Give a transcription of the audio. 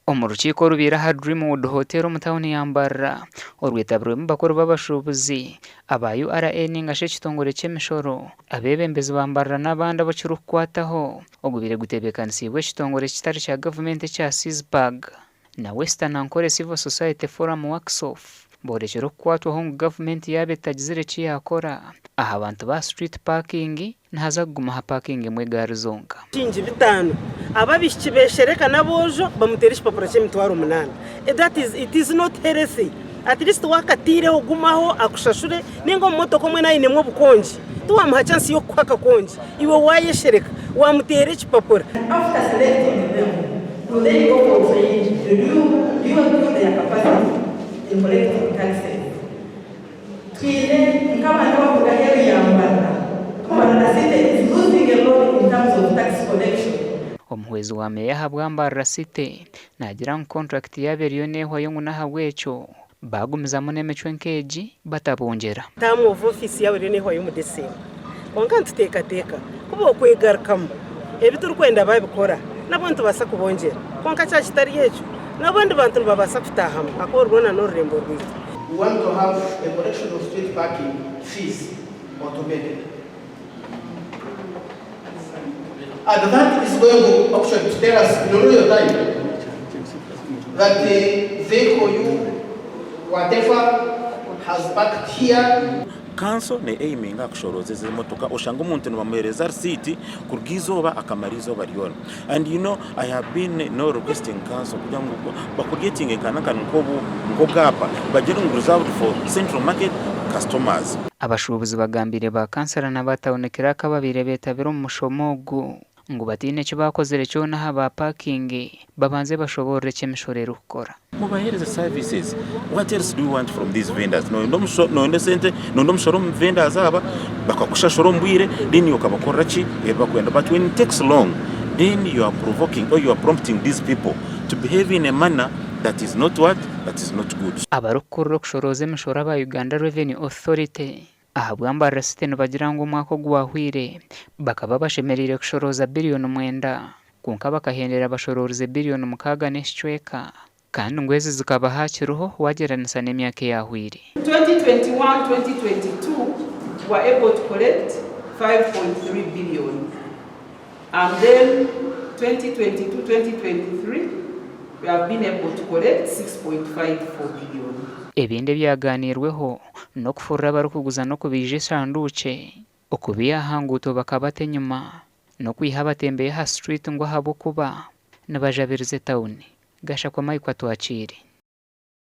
Mu rukiko rubera ha Dreamwood Hotel mu town ya Mbarara orwitabirwemo bakuru b'abashuubuzi aba URN ngashe kitongore cy'emishoro abebembezi ba Mbarara n'abandi abakirukwataho ogubire gutebekanisibwe kitongore kitari cya government cya Sisbag na Western Ankole Civil Society Forum Workshop borekero kwatwaho ngo government yabetagizire cyakora aha abantu ba street parking ntaza kuguma ha parking mwe gari zonka cinji bitano ababishibeshereka nabojo bamuterisha papura cy'emitwaro 8 it is not heresy at least wakatire ogumaho akushashure ningo moto komwe nayi nemwe bukonji tuwamuha chance yo kwaka konji iwe wayeshereka wamutere chipapura after selecting them do they go for training do you improve their capacity in collecting taxes twine kama nabavuga heri ya Mbarara Mbarara City is losing a lot in terms of tax collection. Omuhwezi wa meya habwa Mbarara City nagira contract yaberiyo neho yo ngunahabwecho bagumiza munemechwe nkeji batabongera tamu of office yawe neho yo mudesema wankantu teka kubo kwegarkamo ebituru kwenda babikora nabontu basa kubongera konka cya kitari yecho nabandi bantu babasa kutahama akorwana no rembo rwiza. We want to have a collection of street parking fees automated. And that is going to actually tell us in real time that the vehicle you, whatever, has parked here. Council ne aiming akushorozeze motoka oshanga umuntu bamuhereza receipt kurgizoba akamarizoba ryona. And you know I have been no requesting council kugira ngo bakugetinge kanaka ngogapa bagere ngo reserved for central market customers. Abashuubuzi bagambire ba kansara nabatawonekera kababire betabira mu mushomogu ngo batine cyo bakozere cyo na haba parking babanze bashobore cyemishorero ukora mubahereza services. What else do you want from these vendors? No ndesente no ndomshoro vendors aba bakakushashoro mbwire then yokabakora chi bakwenda. But when it takes long then you are provoking or you are prompting these people to behave in a manner that is not good. Abarukuru kushoroze mishora ba Uganda Revenue Authority ahabwa Mbarara City bagira ngo umwaka gwahwire bakaba bashemerire kushoroza billion 9 kunka bakahendera abashororize billion 6 n'eshweka kandi ngwezi zikaba hakiruho wageranisa n'emyaka yahwire. 2021-2022 were able to collect 5.3 billion and then 2022-2023 we have been able to collect 6.54 billion. Ebinde byaganirweho no kufurra barukuguza no kubije sanduche okubiya hanguto bakabate nyuma no kwihabatembeye ha street ngo habo kuba nabajabirize town gasha kwa mayi kwatwachiri.